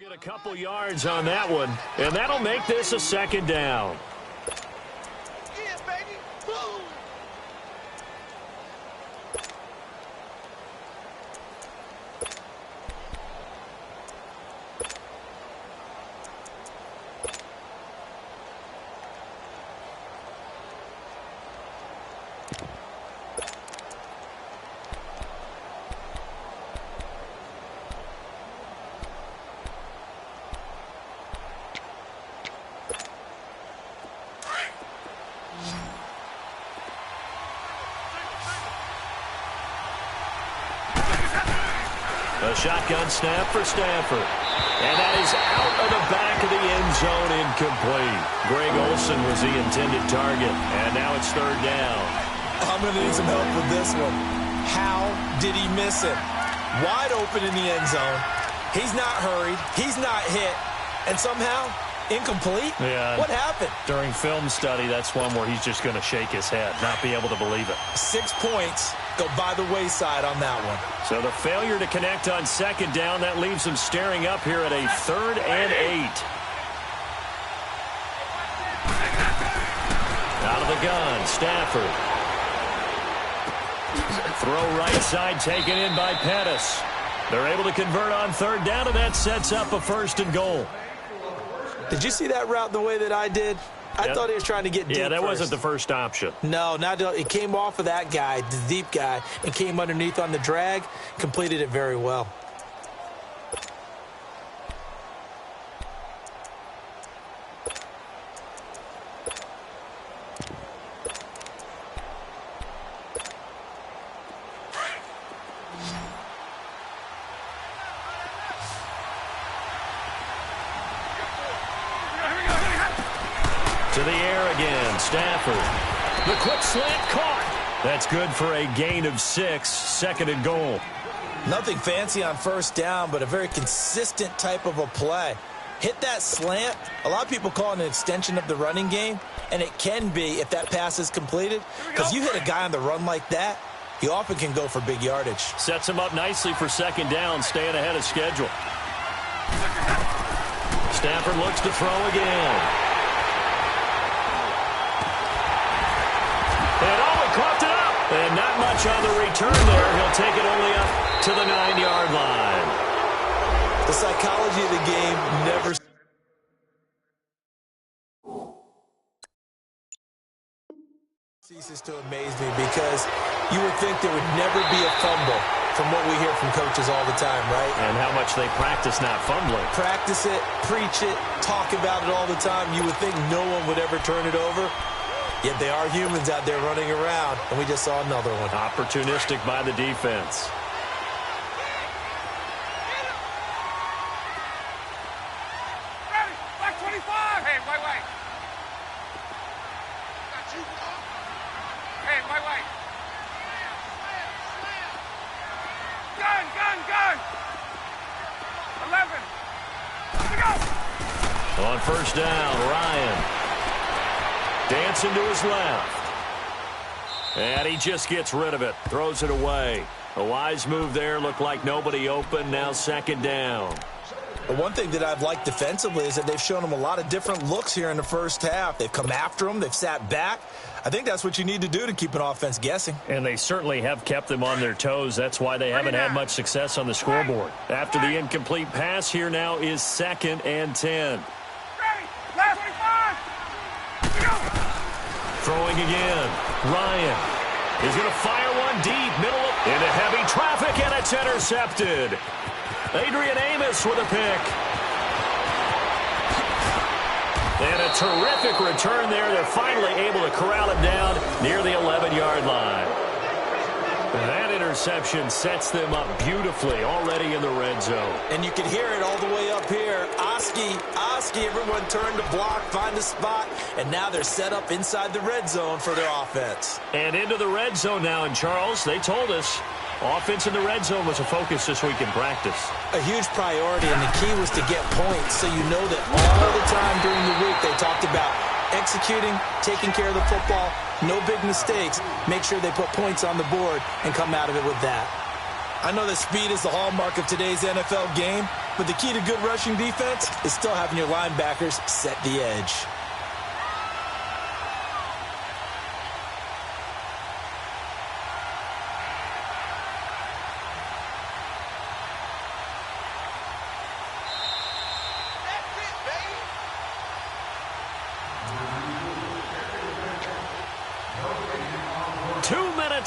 Get a couple yards on that one, and that'll make this a second down. Yeah, baby. Boom. A shotgun snap for Stanford. And that is out of the back of the end zone, incomplete. Greg Olsen was the intended target, and now it's third down. I'm going to need some help with this one. How did he miss it? Wide open in the end zone. He's not hurried. He's not hit. And somehow, incomplete? Yeah. What happened? During film study, that's one where he's just going to shake his head, not be able to believe it. 6 points go by the wayside on that one. So the failure to connect on second down, that leaves him staring up here at a 3rd and 8. Out of the gun, Stafford. Throw right side taken in by Pettis. They're able to convert on third down, and that sets up a 1st and goal. Did you see that route the way that I did? I thought he was trying to get deep. Yeah, that first. wasn't the first option. No, it came off of that guy, the deep guy, and came underneath on the drag, completed it very well. To the air again, Stafford. The quick slant caught. That's good for a gain of 6, 2nd and goal. Nothing fancy on first down, but a very consistent type of a play. Hit that slant. A lot of people call it an extension of the running game, and it can be if that pass is completed, because you hit a guy on the run like that, he often can go for big yardage. Sets him up nicely for second down, staying ahead of schedule. Stafford looks to throw again. And he coughed it up. And not much on the return there. He'll take it only up to the 9-yard line. The psychology of the game never. Ceases to amaze me because you would think there would never be a fumble from what we hear from coaches all the time, right? And how much they practice not fumbling. Practice it, preach it, talk about it all the time. You would think no one would ever turn it over. Yet they are humans out there running around, and we just saw another one. Opportunistic by the defense. Ready, back 25. Hey, wait. Got you, bro. Hey, wait. Gun. 11. Here we go. On first down, Ryan. Dancing to his left. And he just gets rid of it. Throws it away. A wise move there. Looked like nobody open. Now second down. The one thing that I've liked defensively is that they've shown them a lot of different looks here in the first half. They've come after them. They've sat back. I think that's what you need to do to keep an offense guessing. And they certainly have kept them on their toes. That's why they haven't had much success on the scoreboard. After the incomplete pass, here now is 2nd and 10. Last 25. Throwing again. Ryan is going to fire one deep. Middle into heavy traffic, and it's intercepted. Adrian Amos with a pick. And a terrific return there. They're finally able to corral him down near the 11-yard line. That interception sets them up beautifully already in the red zone. And you can hear it all the way up here. Oski, everyone turned to block, find a spot, and now they're set up inside the red zone for their offense. And into the red zone now, and Charles, they told us offense in the red zone was a focus this week in practice. A huge priority, and the key was to get points, so you know that all the time during the week they talked about executing, taking care of the football, no big mistakes, make sure they put points on the board and come out of it with that. I know that speed is the hallmark of today's NFL game, but the key to good rushing defense is still having your linebackers set the edge. That's it, baby.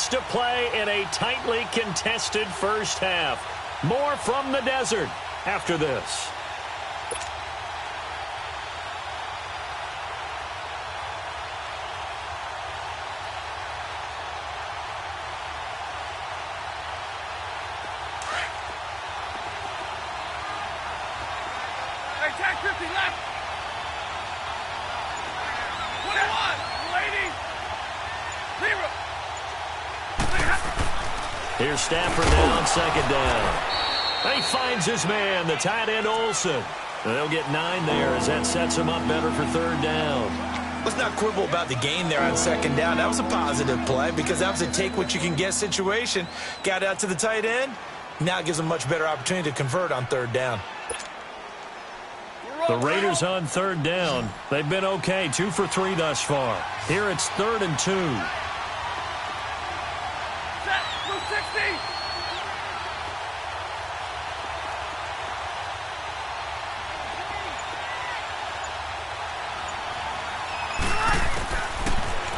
To play in a tightly contested first half. More from the desert after this. Hey, tag 50 left. 21. Lady. 0. Here's Stafford now on second down. And he finds his man, the tight end Olsen. And they'll get 9 there as that sets him up better for third down. Let's not quibble about the gain there on second down. That was a positive play because that was a take-what-you-can-get situation. Got out to the tight end. Now it gives them a much better opportunity to convert on third down. The Raiders on third down. They've been okay, 2 for 3 thus far. Here it's 3rd and 2.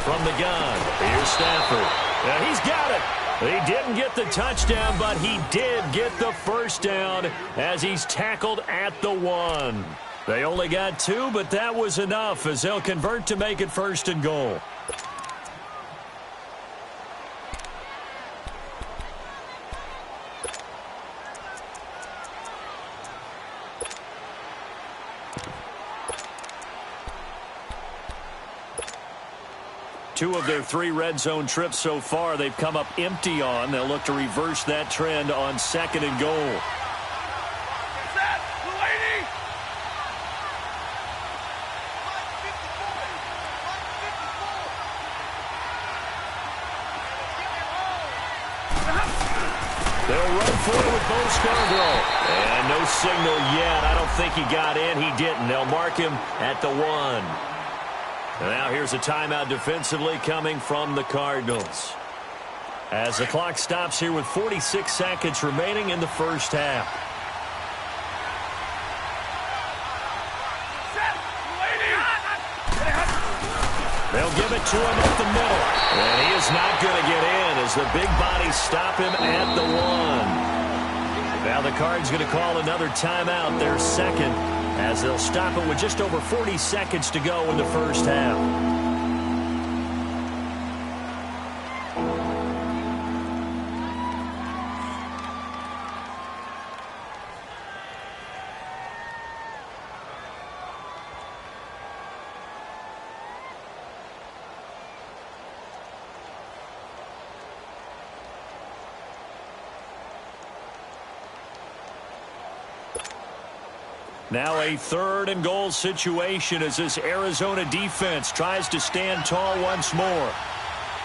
From the gun, here's Stafford. Now he's got it. He didn't get the touchdown, but he did get the first down as he's tackled at the 1. They only got 2, but that was enough as they'll convert to make it 1st and goal. Two of their 3 red zone trips so far, they've come up empty on. They'll look to reverse that trend on 2nd and goal. Set, lady. They'll run forward with Bo Scarborough. And no signal yet. I don't think he got in. He didn't. They'll mark him at the 1. And now here's a timeout defensively coming from the Cardinals. As the clock stops here with 46 seconds remaining in the first half. They'll give it to him up the middle. And he is not going to get in as the big bodies stop him at the 1. Now the Cards going to call another timeout, their second, as they'll stop it with just over 40 seconds to go in the first half. Now a 3rd and goal situation as this Arizona defense tries to stand tall once more.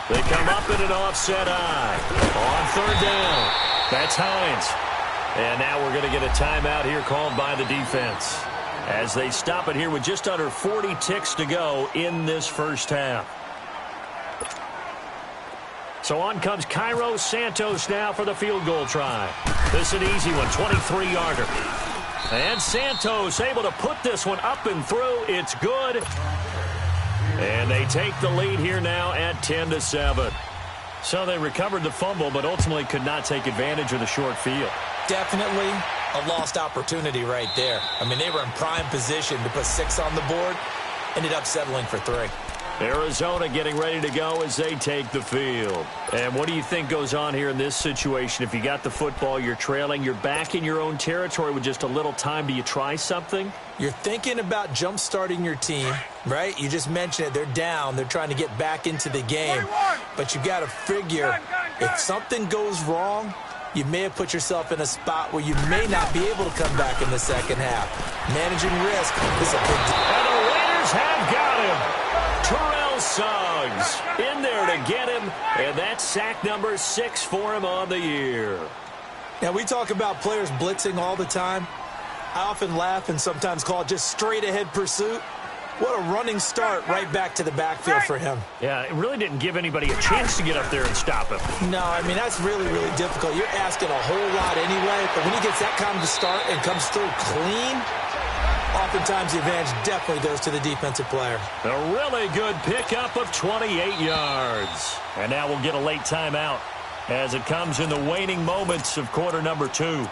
They come up in an offset eye. On 3rd down. That's Hines. And now we're going to get a timeout here called by the defense as they stop it here with just under 40 ticks to go in this first half. So on comes Cairo Santos now for the field goal try. This is an easy one, 23-yarder. And Santos able to put this one up and through. It's good. And they take the lead here now at 10-7. So they recovered the fumble, but ultimately could not take advantage of the short field. Definitely a lost opportunity right there. I mean, they were in prime position to put 6 on the board. Ended up settling for 3. Arizona getting ready to go as they take the field. And what do you think goes on here in this situation? If you got the football, you're trailing, you're back in your own territory with just a little time. Do you try something? You're thinking about jump-starting your team, right? You just mentioned it. They're down. They're trying to get back into the game. But you got to figure if something goes wrong, you may have put yourself in a spot where you may not be able to come back in the second half. Managing risk is a big deal. And the Raiders have got him. Terrell Suggs in there to get him, and that's sack number 6 for him on the year. Now, we talk about players blitzing all the time. I often laugh and sometimes call it just straight-ahead pursuit. What a running start right back to the backfield for him. Yeah, it really didn't give anybody a chance to get up there and stop him. No, I mean, that's really, really difficult. You're asking a whole lot anyway, but when he gets that kind of a start and comes through clean, oftentimes the advantage definitely goes to the defensive player. A really good pickup of 28 yards. And now we'll get a late timeout as it comes in the waning moments of quarter number 2.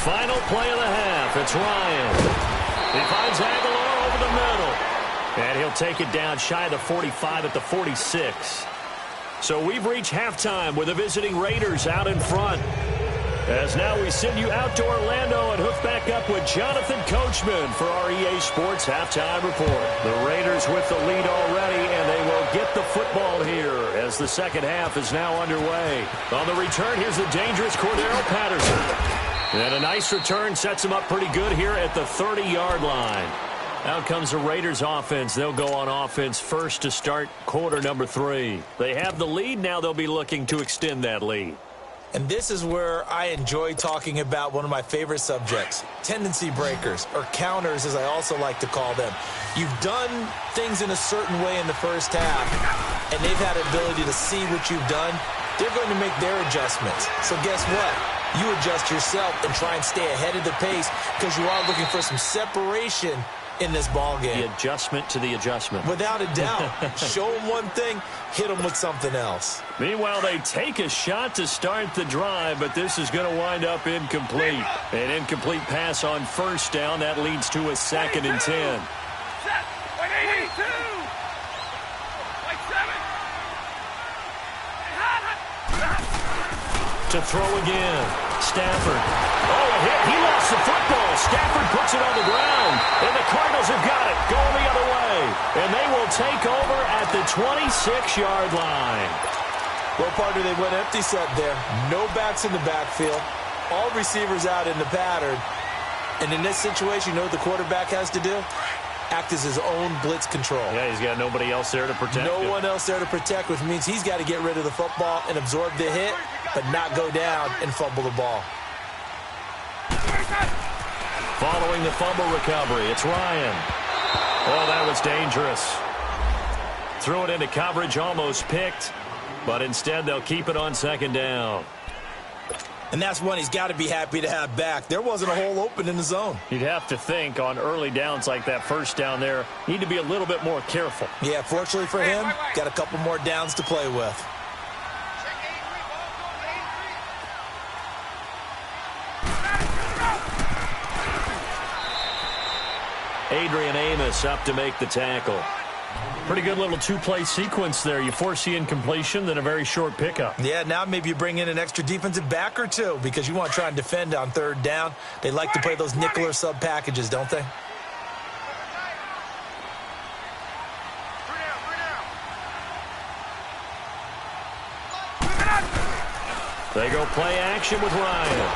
Final play of the half. It's Ryan. He finds Aguilar over the middle. And he'll take it down shy of the 45 at the 46. So we've reached halftime with the visiting Raiders out in front. As now we send you out to Orlando and hook back up with Jonathan Coachman for our EA Sports Halftime Report. The Raiders with the lead already, and they will get the football here as the second half is now underway. On the return, here's the dangerous Cordero Patterson. And a nice return sets them up pretty good here at the 30-yard line. Out comes the Raiders offense. They'll go on offense first to start quarter number 3. They have the lead. Now they'll be looking to extend that lead. And this is where I enjoy talking about one of my favorite subjects, tendency breakers, or counters as I also like to call them. You've done things in a certain way in the first half, and they've had the ability to see what you've done. They're going to make their adjustments. So guess what? You adjust yourself and try and stay ahead of the pace because you are looking for some separation in this ball game. The adjustment to the adjustment. Without a doubt. Show them one thing, hit them with something else. Meanwhile, they take a shot to start the drive, but this is going to wind up incomplete. An incomplete pass on first down. That leads to a 2nd and 10. Set. 82. Like 7. To throw again. Stafford. Oh, a hit. He lost the football. Stafford puts it on the ground. And the Cardinals have got it. Going the other way. And they will take over at the 26-yard line. Well, partner, they went empty set there. No backs in the backfield. All receivers out in the pattern. And in this situation, you know what the quarterback has to do? Act as his own blitz control. Yeah, he's got nobody else there to protect him. No one else there to protect, which means he's got to get rid of the football and absorb the hit, but not go down and fumble the ball. Following the fumble recovery, it's Ryan. Oh, that was dangerous. Threw it into coverage, almost picked, but instead they'll keep it on second down. And that's one he's got to be happy to have back. There wasn't a hole open in the zone. You'd have to think on early downs like that first down there, need to be a little bit more careful. Yeah, fortunately for him, got a couple more downs to play with. Adrian Amos up to make the tackle. Pretty good little two-play sequence there. You force the incompletion, then a very short pickup. Yeah, now maybe you bring in an extra defensive back or two because you want to try and defend on third down. They like to play those nickel or sub packages, don't they? They go play action with Ryan.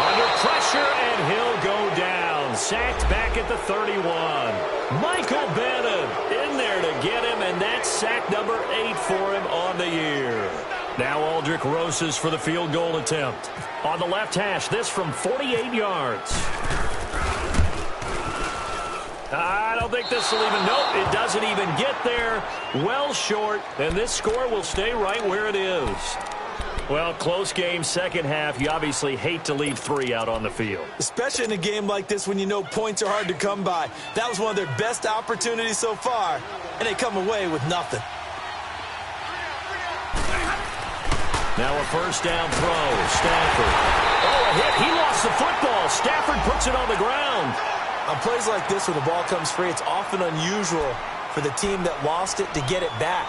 Under pressure, and he'll go down. Sacked back at the 31. Michael Bannon in there to get him, and that's sack number 8 for him on the year. Now Aldrick Rosas for the field goal attempt. On the left hash, this from 48 yards. I don't think this will even, nope, it doesn't even get there. Well short, and this score will stay right where it is. Well, close game, second half. You obviously hate to leave 3 out on the field. Especially in a game like this when you know points are hard to come by. That was one of their best opportunities so far, and they come away with nothing. Now a first down throw. Stafford. Oh, a hit. He lost the football. Stafford puts it on the ground. On plays like this, when the ball comes free, it's often unusual for the team that lost it to get it back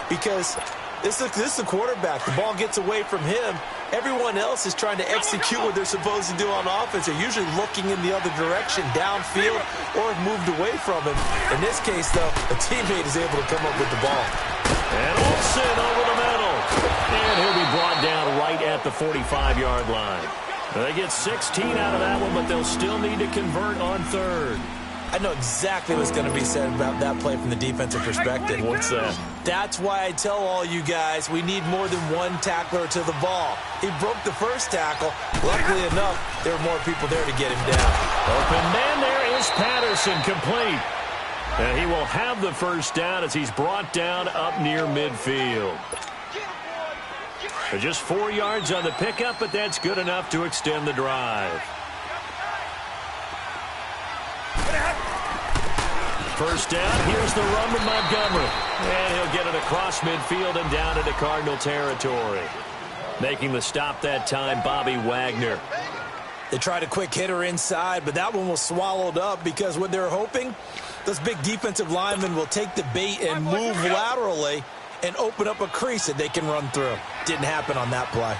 because this is the quarterback. The ball gets away from him. Everyone else is trying to execute what they're supposed to do on offense. They're usually looking in the other direction, downfield, or have moved away from him. In this case, though, a teammate is able to come up with the ball. And Olsen over the middle. And he'll be brought down right at the 45-yard line. They get 16 out of that one, but they'll still need to convert on third. I know exactly what's going to be said about that play from the defensive perspective. What's that? That's why I tell all you guys we need more than one tackler to the ball. He broke the first tackle. Luckily enough, there were more people there to get him down. Open man there is Patterson, complete. And he will have the first down as he's brought down up near midfield. Just 4 yards on the pickup, but that's good enough to extend the drive. First down, here's the run with Montgomery. And he'll get it across midfield and down into Cardinal territory. Making the stop that time, Bobby Wagner. They tried a quick hitter inside, but that one was swallowed up because what they're hoping, those big defensive linemen will take the bait and move laterally and open up a crease that they can run through. Didn't happen on that play.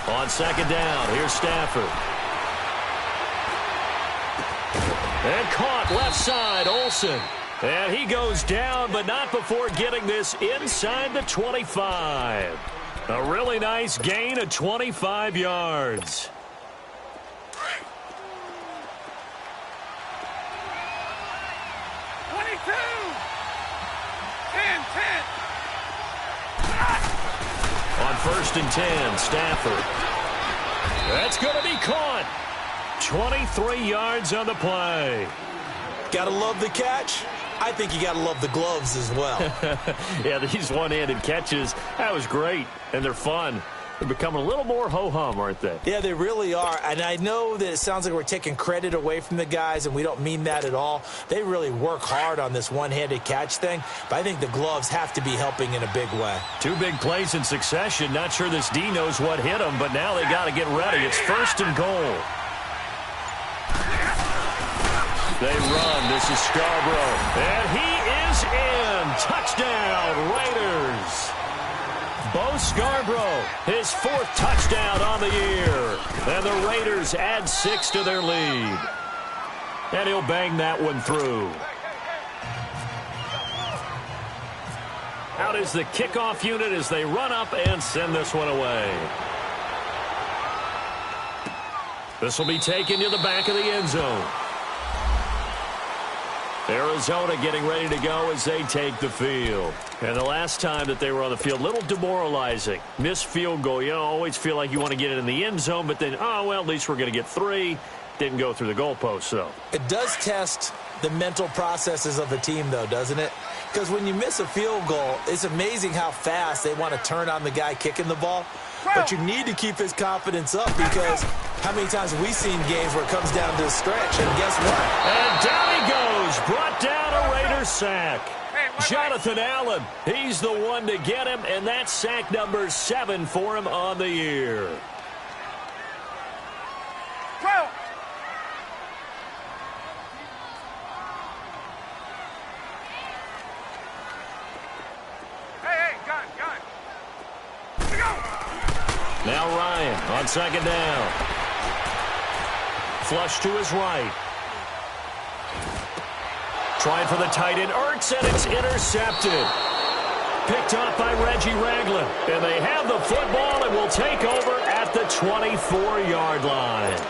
On second down, here's Stafford. And caught left side, Olsen. And he goes down, but not before getting this inside the 25. A really nice gain of 25 yards. On first and 10, Stafford. That's going to be caught. 23 yards on the play. Gotta love the catch. I think you gotta love the gloves as well. Yeah, these one-handed catches, that was great, and they're fun. They're becoming a little more ho-hum, aren't they? Yeah, they really are, and I know that it sounds like we're taking credit away from the guys, and we don't mean that at all. They really work hard on this one-handed catch thing, but I think the gloves have to be helping in a big way. 2 big plays in succession. Not sure this D knows what hit him, but now they got to get ready. It's first and goal. They run. This is Scarborough, and he is in. Touchdown, Raiders. Bo Scarborough, his 4th touchdown on the year. And the Raiders add 6 to their lead. And he'll bang that one through. Out is the kickoff unit as they run up and send this one away. This will be taken to the back of the end zone. Arizona getting ready to go as they take the field. And the last time that they were on the field, a little demoralizing. Missed field goal. You always feel like you want to get it in the end zone, but then, oh, well, at least we're going to get 3. Didn't go through the goalpost, though. It does test the mental processes of a team, though, doesn't it? Because when you miss a field goal, it's amazing how fast they want to turn on the guy kicking the ball. But you need to keep his confidence up because how many times have we seen games where it comes down to a stretch? And guess what? And down he goes. Brought down a Raider sack. Jonathan Allen, he's the one to get him, and that's sack number 7 for him on the year. Now Ryan on second down. Flush to his right. Trying for the tight end, Ertz, and it's intercepted. Picked up by Reggie Ragland. And they have the football and will take over at the 24-yard line.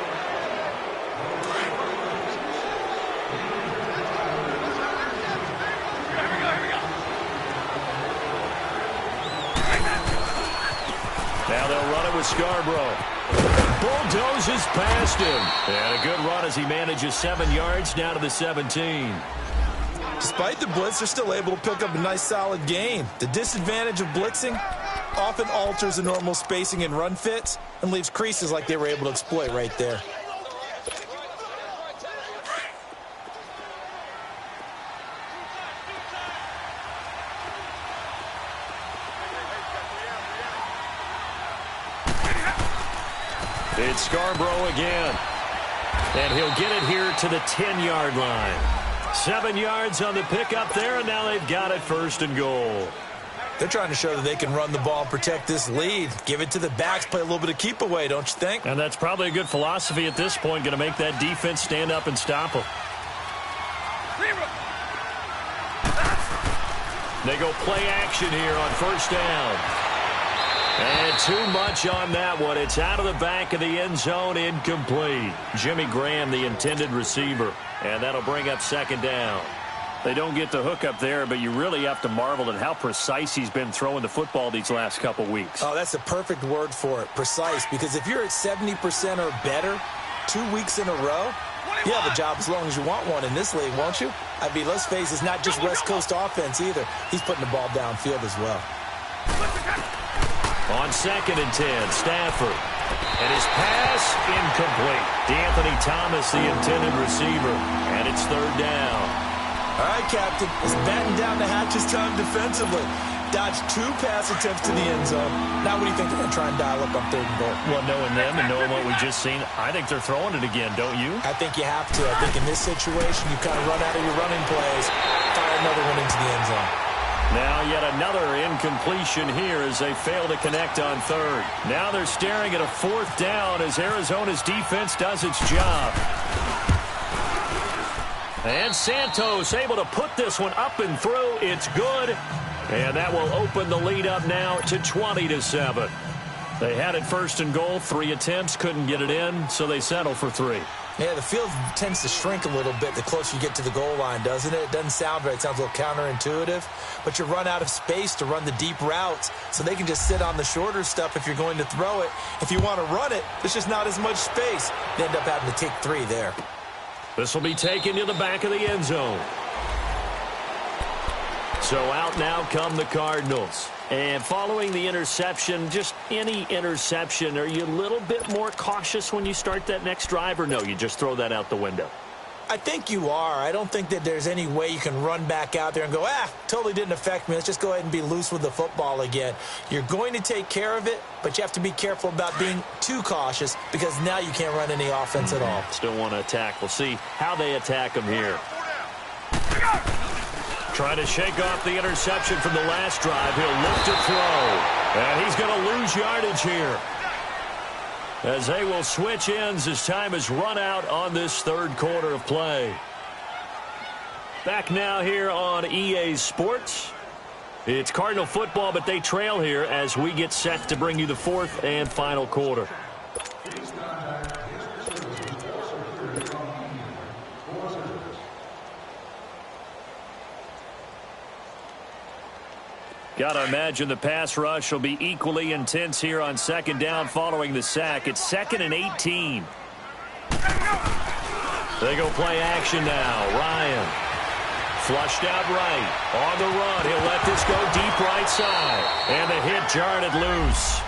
Now they'll run it with Scarborough. Bulldozes past him. And a good run as he manages 7 yards down to the 17. Despite the blitz, they're still able to pick up a nice, solid gain. The disadvantage of blitzing often alters the normal spacing and run fits and leaves creases like they were able to exploit right there. It's Scarborough again. And he'll get it here to the 10-yard line. 7 yards on the pickup there, and now they've got it 1st and goal. They're trying to show that they can run the ball and protect this lead. Give it to the backs, play a little bit of keep away, don't you think? And that's probably a good philosophy at this point, going to make that defense stand up and stop them. They go play action here on 1st down. And too much on that one. It's out of the back of the end zone, incomplete. Jimmy Graham, the intended receiver. And that'll bring up 2nd down. They don't get the hook up there, but you really have to marvel at how precise he's been throwing the football these last couple weeks. Oh, that's a perfect word for it, precise. Because if you're at 70% or better 2 weeks in a row, you have a job as long as you want one in this league, won't you? I mean, let's face it, it's not just West Coast offense either. He's putting the ball downfield as well. On 2nd and 10, Stafford. And his pass incomplete. DeAnthony Thomas, the intended receiver. And it's 3rd down. All right, Captain. It's batten down the hatches time defensively. Dodged 2 pass attempts to the end zone. Now what do you think they're going to try and dial up on 3rd and goal? Well, knowing them and knowing what we just seen, I think they're throwing it again, don't you? I think you have to. I think in this situation, you kind of run out of your running plays, fire another one into the end zone. Now yet another incompletion here as they fail to connect on 3rd. Now they're staring at a 4th down as Arizona's defense does its job. And Santos able to put this one up and through. It's good. And that will open the lead up now to 20-7. They had it 1st and goal. 3 attempts, couldn't get it in, so they settle for 3. Yeah, the field tends to shrink a little bit the closer you get to the goal line, doesn't it? It doesn't sound right. It sounds a little counterintuitive. But you run out of space to run the deep routes, so they can just sit on the shorter stuff if you're going to throw it. If you want to run it, there's just not as much space. They end up having to take 3 there. This will be taken to the back of the end zone. So out now come the Cardinals. And following the interception, just any interception, are you a little bit more cautious when you start that next drive, or no, you just throw that out the window? I think you are. I don't think that there's any way you can run back out there and go, totally didn't affect me. Let's just go ahead and be loose with the football again. You're going to take care of it, but you have to be careful about being too cautious because now you can't run any offense at all. Still want to attack. We'll see how they attack them here. Trying to shake off the interception from the last drive. He'll look to throw. And he's going to lose yardage here, as they will switch ends as time is run out on this 3rd quarter of play. Back now here on EA Sports. It's Cardinal football, but they trail here as we get set to bring you the fourth and final quarter. Got to imagine the pass rush will be equally intense here on second down following the sack. It's 2nd and 18. They go play action now. Ryan flushed out right. On the run, he'll let this go deep right side. And the hit jarred it loose.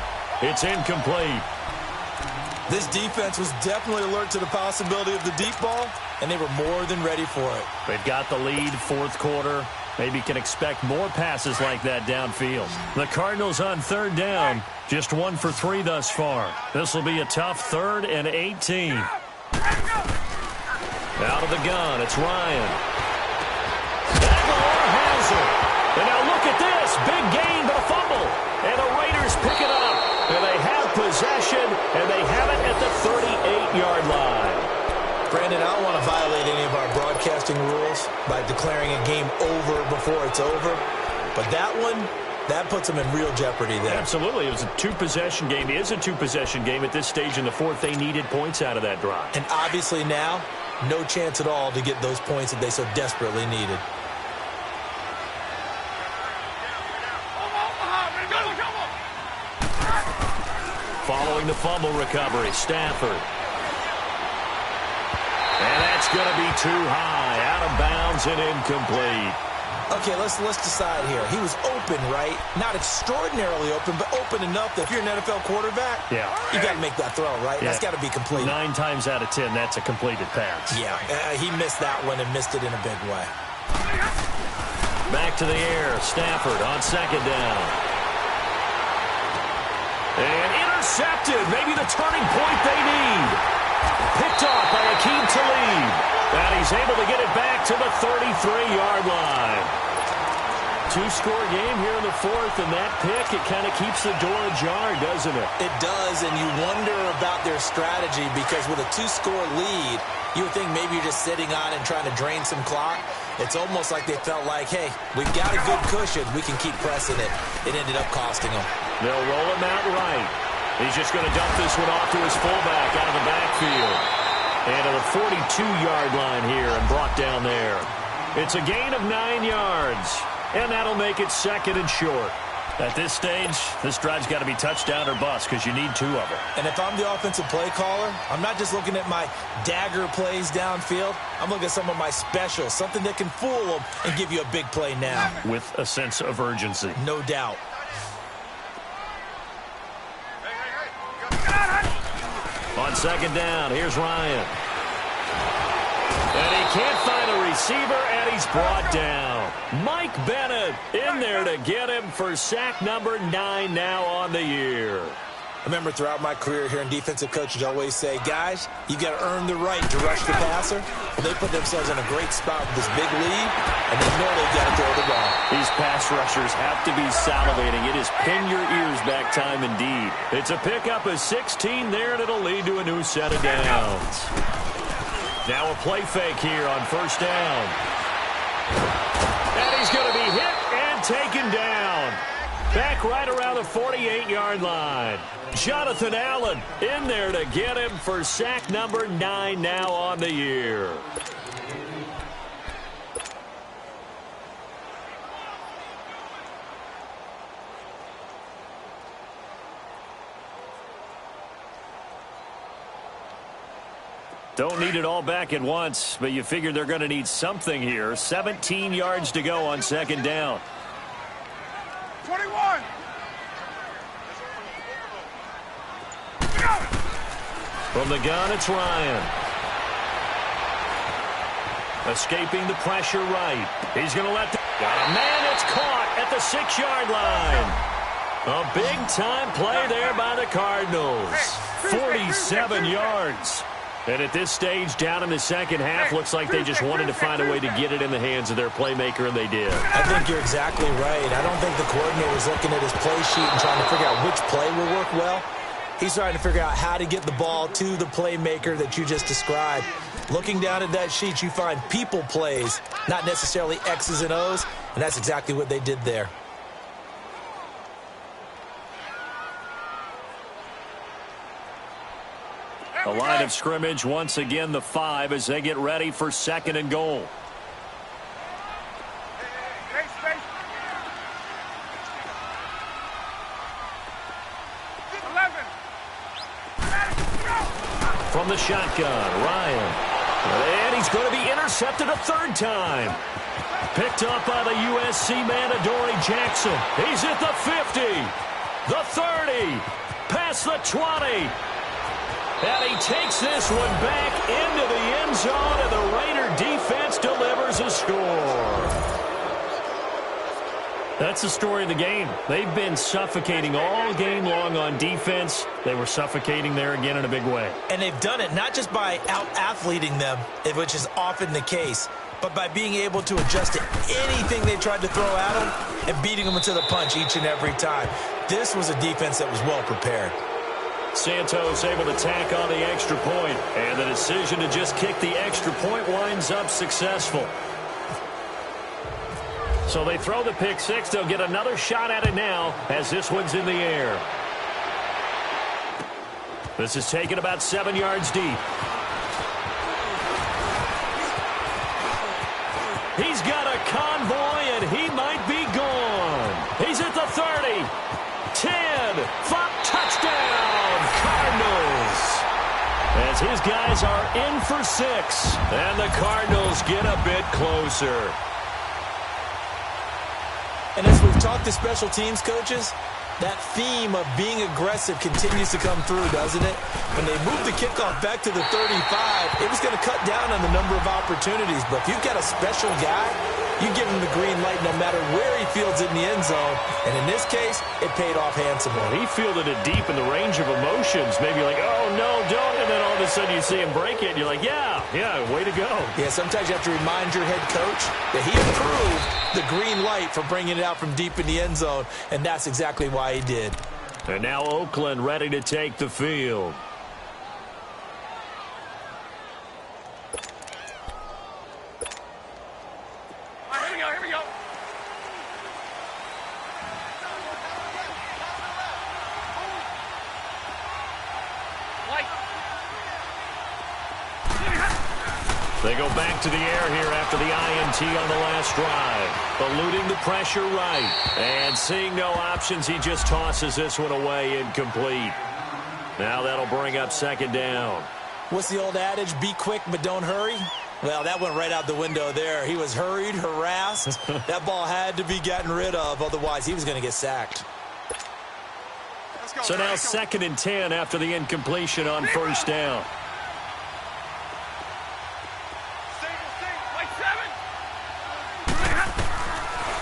It's incomplete. This defense was definitely alert to the possibility of the deep ball, and they were more than ready for it. They've got the lead, fourth quarter. Maybe can expect more passes like that downfield. The Cardinals on third down, just 1 for 3 thus far. This will be a tough 3rd and 18. Out of the gun, it's Ryan. Aguilar has it. And now look at this. Big gain, but a fumble. And the Raiders pick it up. And they have possession, and they have it at the 38-yard line. Brandon, I don't want to violate any of our broadcasting rules by declaring a game over before it's over. But that one, that puts them in real jeopardy there. Absolutely. It was a two-possession game. It is a two-possession game at this stage in the fourth. They needed points out of that drive. And obviously now, no chance at all to get those points that they so desperately needed. Following the fumble recovery, Stafford. And that's going to be too high, out of bounds and incomplete. Okay, let's decide here. He was open, right? Not extraordinarily open, but open enough that if you're an NFL quarterback, yeah, you got to make that throw, right? Yeah. That's got to be complete. 9 times out of 10, that's a completed pass. Yeah, he missed that one and missed it in a big way. Back to the air, Stafford on second down. And intercepted, maybe the turning point they need. Picked off by Akeem Talib. And he's able to get it back to the 33-yard line. Two-score game here in the fourth, and that pick, it kind of keeps the door ajar, doesn't it? It does, and you wonder about their strategy because with a two-score lead, you would think maybe you're just sitting on and trying to drain some clock. It's almost like they felt like, hey, we've got a good cushion. We can keep pressing it. It ended up costing them. They'll roll him out right. He's just going to dump this one off to his fullback out of the backfield. And to the 42-yard line here and brought down there. It's a gain of 9 yards. And that'll make it 2nd and short. At this stage, this drive's got to be touchdown or bust because you need 2 of them. And if I'm the offensive play caller, I'm not just looking at my dagger plays downfield. I'm looking at some of my specials, something that can fool them and give you a big play now. With a sense of urgency. No doubt. On second down, here's Ryan. And he can't find a receiver, and he's brought down. Mike Bennett in there to get him for sack number 9 now on the year. I remember throughout my career hearing defensive coaches always say, guys, you got to earn the right to rush the passer. Well, they put themselves in a great spot with this big lead, and they know they've got to throw the ball. These pass rushers have to be salivating. It is pin your ears back time indeed. It's a pickup of 16 there, and it'll lead to a new set of downs. Now a play fake here on first down. And he's going to be hit and taken down. Back right around the 48-yard line. Jonathan Allen in there to get him for sack number 9 now on the year. Don't need it all back at once, but you figure they're going to need something here. 17 yards to go on second down. 21. From the gun, it's Ryan. Escaping the pressure right. He's going to let the... Got a man that's caught at the 6-yard line. A big-time play there by the Cardinals. 47 yards. And at this stage, down in the second half, looks like they just wanted to find a way to get it in the hands of their playmaker, and they did. I think you're exactly right. I don't think the coordinator's looking at his play sheet and trying to figure out which play will work well. He's trying to figure out how to get the ball to the playmaker that you just described. Looking down at that sheet, you find people plays, not necessarily X's and O's, and that's exactly what they did there. The line of scrimmage, once again, the 5 as they get ready for 2nd and goal. From the shotgun, Ryan. And he's going to be intercepted a 3rd time. Picked up by the USC man, Adoree Jackson. He's at the 50, the 30, past the 20. And he takes this one back into the end zone, and the Raider defense delivers a score. That's the story of the game. They've been suffocating all game long on defense. They were suffocating there again in a big way. And they've done it not just by out-athleting them, which is often the case, but by being able to adjust to anything they tried to throw at them and beating them to the punch each and every time. This was a defense that was well prepared. Santos able to tack on the extra point, and the decision to just kick the extra point winds up successful. So they throw the pick 6. They'll get another shot at it now as this one's in the air. This is taken about 7 yards deep. He's got a convoy, and he might be gone. He's at the 30, 10, 5, touchdown, Cardinals. As his guys are in for 6, and the Cardinals get a bit closer. And as we've talked to special teams coaches, that theme of being aggressive continues to come through, doesn't it? When they moved the kickoff back to the 35, it was going to cut down on the number of opportunities. But if you've got a special guy, you give him the green light no matter where he fields it in the end zone. And in this case, it paid off handsomely. He fielded it deep in the range of emotions. Maybe like, oh, no, don't. And then all of a sudden you see him break it, and you're like, yeah, way to go. Yeah, sometimes you have to remind your head coach that he approved the green light for bringing it out from deep in the end zone, and that's exactly why he did. And now Oakland ready to take the field. Here we go. They go back to the air here after the INT on the last drive. Eluding the pressure right. And seeing no options, he just tosses this one away incomplete. Now that'll bring up 2nd down. What's the old adage? Be quick, but don't hurry? Well, that went right out the window there. He was hurried, harassed. That ball had to be gotten rid of, otherwise he was going to get sacked. So now 2nd and 10 after the incompletion on 1st down.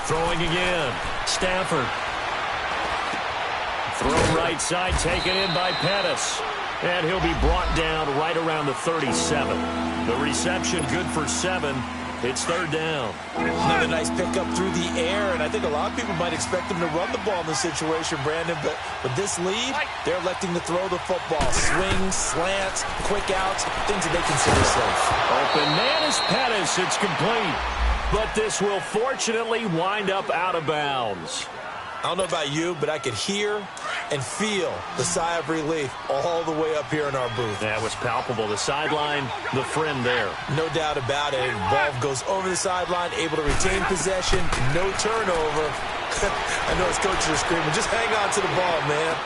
Throwing again. Stafford. Throw right side, taken in by Pettis. And he'll be brought down right around the 37. The reception good for 7. It's 3rd down. Another nice pickup through the air, and I think a lot of people might expect them to run the ball in this situation, Brandon, but with this lead, they're electing to throw the football. Swings, slants, quick outs, things that they consider safe. Open man is Pettis. It's complete. But this will fortunately wind up out of bounds. I don't know about you, but I could hear and feel the sigh of relief all the way up here in our booth. That was palpable. The sideline, the friend there. No doubt about it. Ball goes over the sideline, able to retain possession, no turnover. I know his coaches are screaming, just hang on to the ball, man.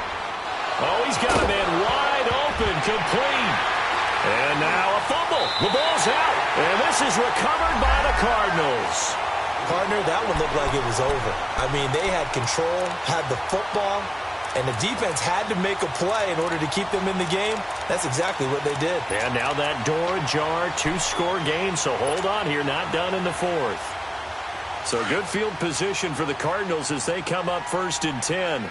Oh, he's got a man wide open, complete. And now a fumble. The ball's out. And this is recovered by the Cardinals. Partner, that one looked like it was over. I mean, they had control, had the football, and the defense had to make a play in order to keep them in the game. That's exactly what they did. And now that door ajar, 2-score game, so hold on here, not done in the 4th. So good field position for the Cardinals as they come up 1st and 10.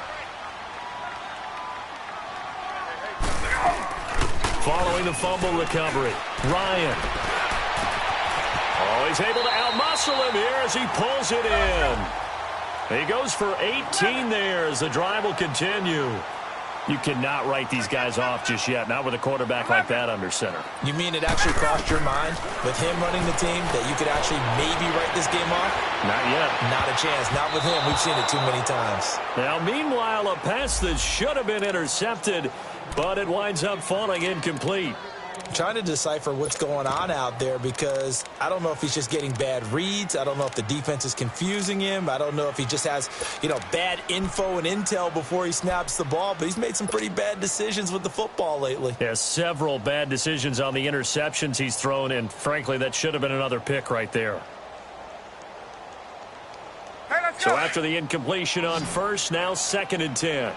Following the fumble recovery, Ryan. Oh, he's able to outmuscle him here as he pulls it in. He goes for 18 there as the drive will continue. You cannot write these guys off just yet, not with a quarterback like that under center. You mean it actually crossed your mind with him running the team that you could actually maybe write this game off? Not yet. Not a chance. Not with him. We've seen it too many times. Now, meanwhile, a pass that should have been intercepted but it winds up falling incomplete. Trying to decipher what's going on out there because I don't know if he's just getting bad reads. I don't know if the defense is confusing him. I don't know if he just has, bad info and intel before he snaps the ball. But he's made some pretty bad decisions with the football lately. Yeah, several bad decisions on the interceptions he's thrown, and frankly, that should have been another pick right there. Hey, let's go. So after the incompletion on first, now 2nd and 10.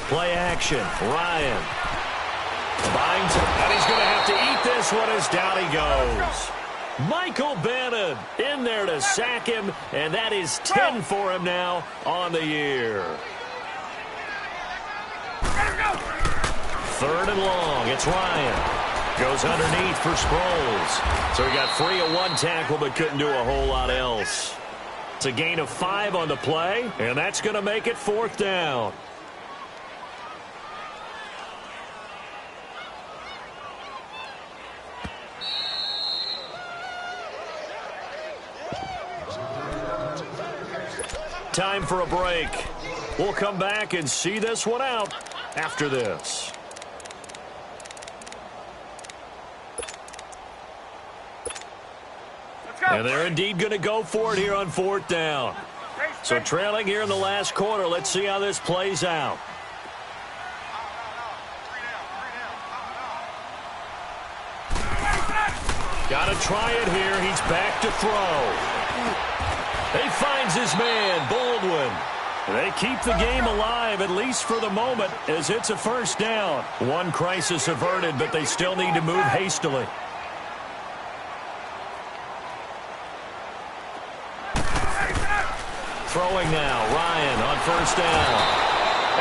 Play action. Ryan finds him, and he's going to have to eat this one as down he goes. Michael Bannon in there to sack him, and that is 10 for him now on the year. 3rd and long. It's Ryan. Goes underneath for Sproles. So he got free of one tackle but couldn't do a whole lot else. It's a gain of 5 on the play, and that's going to make it 4th down. Time for a break. We'll come back and see this one out after this. And they're indeed going to go for it here on 4th down. So trailing here in the last quarter. Let's see how this plays out. Got to try it here. He's back to throw. He finds his man, Baldwin. They keep the game alive, at least for the moment, as it's a 1st down. One crisis averted, but they still need to move hastily. Throwing now, Ryan on 1st down.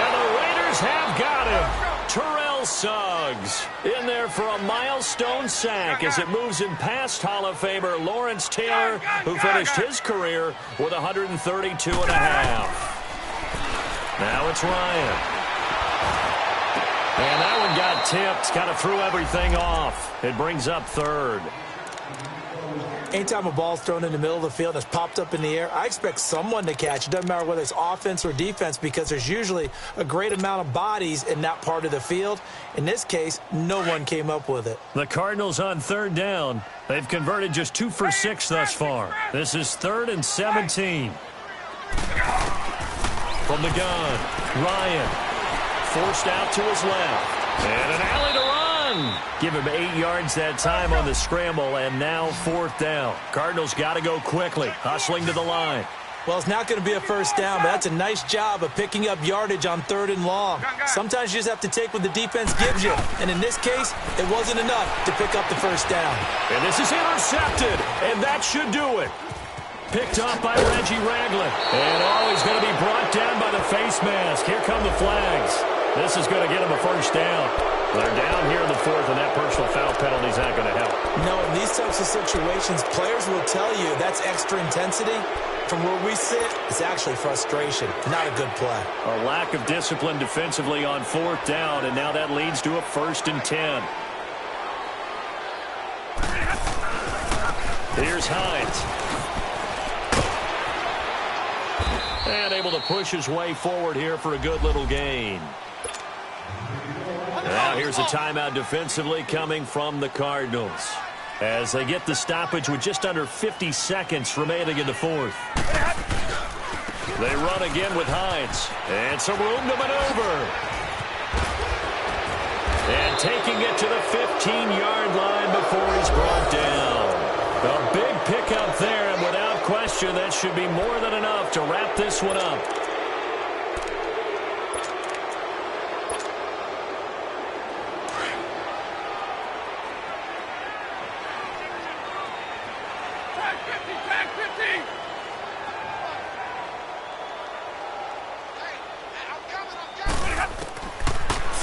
And the Raiders have got him. Terrell Suggs in there for a milestone sack as it moves him past Hall of Famer Lawrence Taylor, who finished his career with 132 and a half. Now it's Ryan. And that one got tipped, kind of threw everything off. It brings up 3rd. Anytime a ball's thrown in the middle of the field and it's popped up in the air, I expect someone to catch. It doesn't matter whether it's offense or defense because there's usually a great amount of bodies in that part of the field. In this case, no one came up with it. The Cardinals on 3rd down. They've converted just 2 for 6 thus far. This is 3rd and 17. From the gun, Ryan forced out to his left. And an alley to run. Give him 8 yards that time on the scramble, and now 4th down. Cardinals got to go quickly, hustling to the line. Well, it's not going to be a 1st down, but that's a nice job of picking up yardage on 3rd and long. Sometimes you just have to take what the defense gives you, and in this case, it wasn't enough to pick up the 1st down. And this is intercepted, and that should do it. Picked up by Reggie Ragland. And he's going to be brought down by the face mask. Here come the flags. This is going to get him a 1st down. They're down here in the 4th, and that personal foul penalty is not going to help. No, in these types of situations, players will tell you that's extra intensity. From where we sit, it's actually frustration, not a good play. A lack of discipline defensively on 4th down, and now that leads to a 1st and 10. Here's Hines. And able to push his way forward here for a good little gain. Now here's a timeout defensively coming from the Cardinals as they get the stoppage with just under 50 seconds remaining in the 4th. They run again with Hines. And some room to maneuver. And taking it to the 15-yard line before he's brought down. A big pickup there, and without question, that should be more than enough to wrap this one up.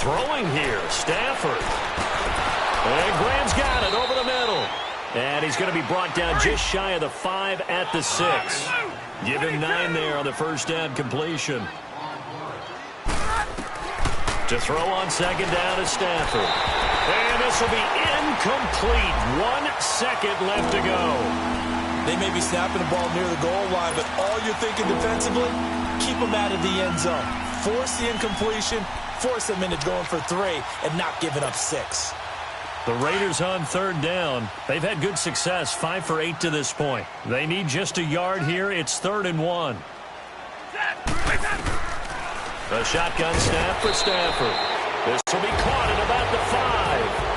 Throwing here, Stafford. And Graham's got it over the middle. And he's going to be brought down just shy of the 5 at the 6. Give him 9 there on the 1st down completion. To throw on 2nd down is Stafford. And this will be Incomplete. 1 second left to go. They may be snapping the ball near the goal line, but all you're thinking defensively, keep them out of the end zone. Force the incompletion, force them into going for 3, and not giving up 6. The Raiders on third down. They've had good success, 5 for 8 to this point. They need just a yard here. It's 3rd and 1. The shotgun snap for Stafford. This will be caught at about the 5.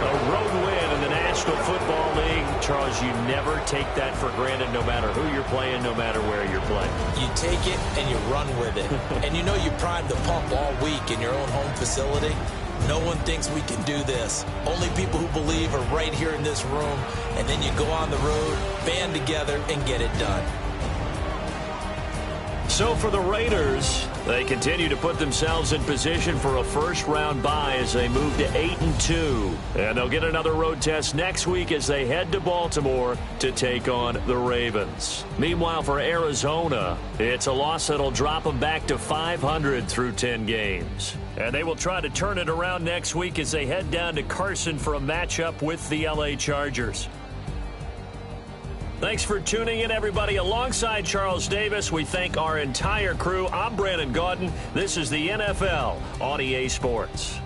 A road win in the National Football League. Charles, you never take that for granted no matter who you're playing, no matter where you're playing. You take it and you run with it. And you know you primed the pump all week in your own home facility. No one thinks we can do this. Only people who believe are right here in this room. And then you go on the road, band together, and get it done. So for the Raiders, they continue to put themselves in position for a first-round bye as they move to 8-2. And they'll get another road test next week as they head to Baltimore to take on the Ravens. Meanwhile, for Arizona, it's a loss that'll drop them back to 500 through 10 games. And they will try to turn it around next week as they head down to Carson for a matchup with the LA Chargers. Thanks for tuning in, everybody. Alongside Charles Davis, we thank our entire crew. I'm Brandon Gaudin. This is the NFL on EA Sports.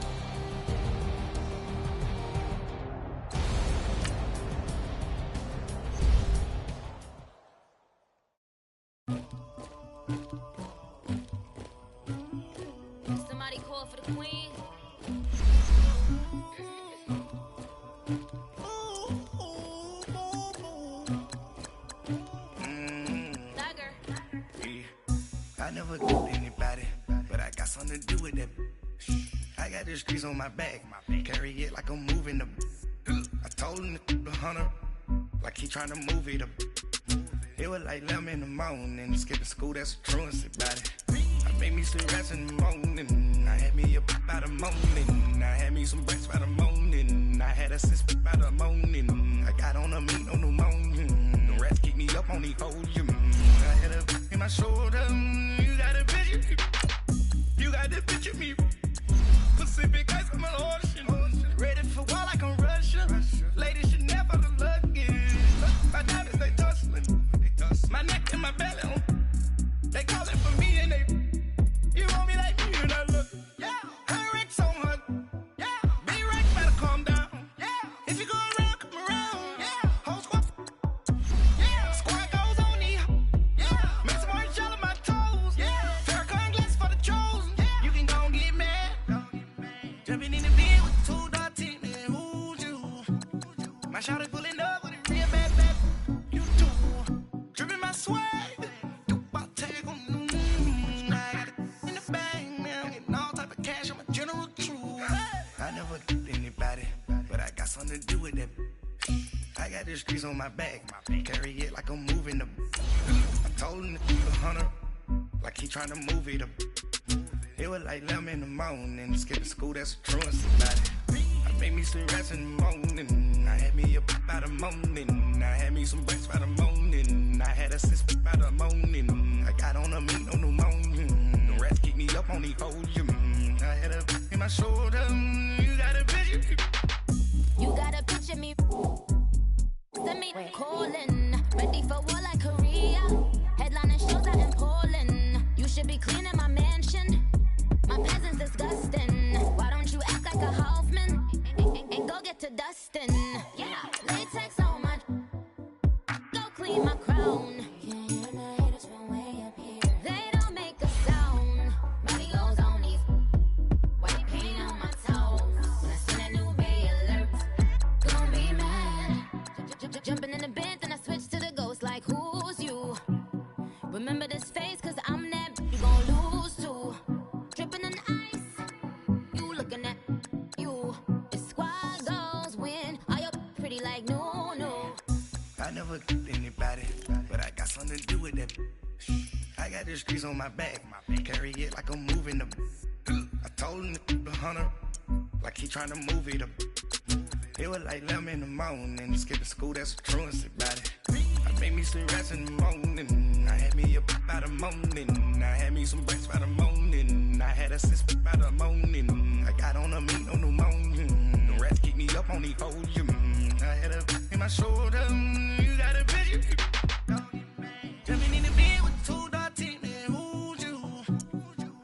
Somebody call for the queen. I never killed anybody, but I got something to do with that. I got the streets on my back, carry it like I'm moving the. I told him the hunter, like he trying to move it up. It was like 11 in the morning, skipping school, that's a truancy about it. I made me some rats in the morning, I had me up by the morning. I had me some breaks by the morning, I had a sis by the morning. I got on a meat on the morning, the rats keep me up on the volume. I had a in my shoulder, you got a picture me, you got the picture me. Pacific ice on my ocean, ready for war like I'm Russian. Ladies should never the luggage, my diamonds they tussling. My neck and my belly, they calling for me and they, you want me like me and I look, yeah, her Rex on her, yeah, B-Rex better calm down, yeah, if you go around, come around, yeah, whole squad, yeah, squad goes on the, yeah, make some orange gel on my toes, yeah, Farrakhan glass for the chosen, yeah, you can go and get mad, jumping in the bed with 2 dark teeth, man, who's you, my shawty pulling up with a real bad, you too. Dripping my swag, do my tag on I got it in the bag, man. I'm getting all type of cash on my general crew. I never killed anybody, but I got something to do with that. I got the streets on my back, carry it like I'm moving the. I told him the hunter, like he trying to move it up. It was like 11 in the morning, skipping school, that's a truancy about it. I made me some rats in the morning, I had me up by the morning. I had me some breaks by the morning, I had a sis by the morning. I got on a meat on the morning, the rats keep me up on the volume. I had a in my shoulder, you got a picture me. You got a picture me. Send me calling. Ready for war like Korea. Headlining shows out in Poland. You should be cleaning my mansion. My peasants disgusting. Why don't you act like a Hoffman and go get to dustin'? Yeah, latex on my. Go clean my crown. They don't make a sound. Body goes on these. White paint on my toes. When I see that new Bay alert, gon' be mad. Jumping in the bed, then I switch to the ghost like who's you? Remember this face, cause I'm that you gon' lose too. Dripping in ice, you looking at you. The squad goes win. Are you pretty like no, no? I never killed anybody, but I got something to do with that. I got the streets on my back, carry it like I'm moving the. I told him the hunter, like he trying to move it up. It was like 11 in the morning, skipping school, that's a truancy about it. I made me some rats in the morning, I had me up by the morning. I had me some breaks by the morning, I had a sis by the morning. I got on a meat on the morning, the breath keep me up on these foes. I had a in my shoulder. You got a picture. Jumping in the bed with two dark teeth, man. Who's you?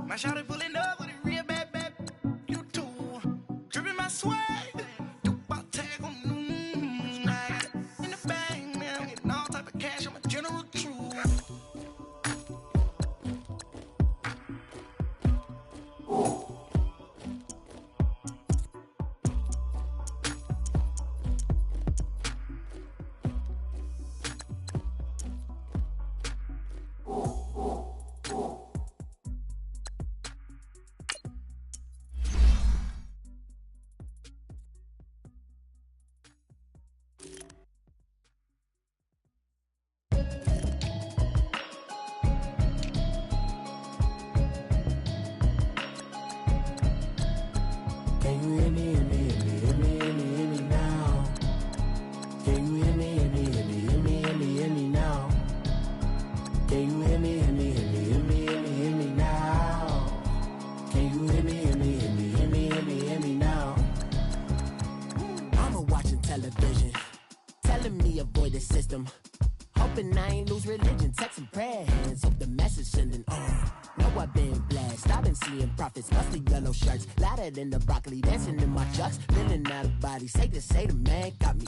My shawty pulling up with a real bad. You too. Dripping my swag. Do about tag on. I got it in the bag, man. I'm getting all type of cash on my general truth. Hoping I ain't lose religion, texting prayer hands, hope the message sending on. Know I've been blessed, I've been seeing prophets, mostly yellow shirts, louder than the broccoli, dancing in my chucks, feeling out of body, say to say the man got me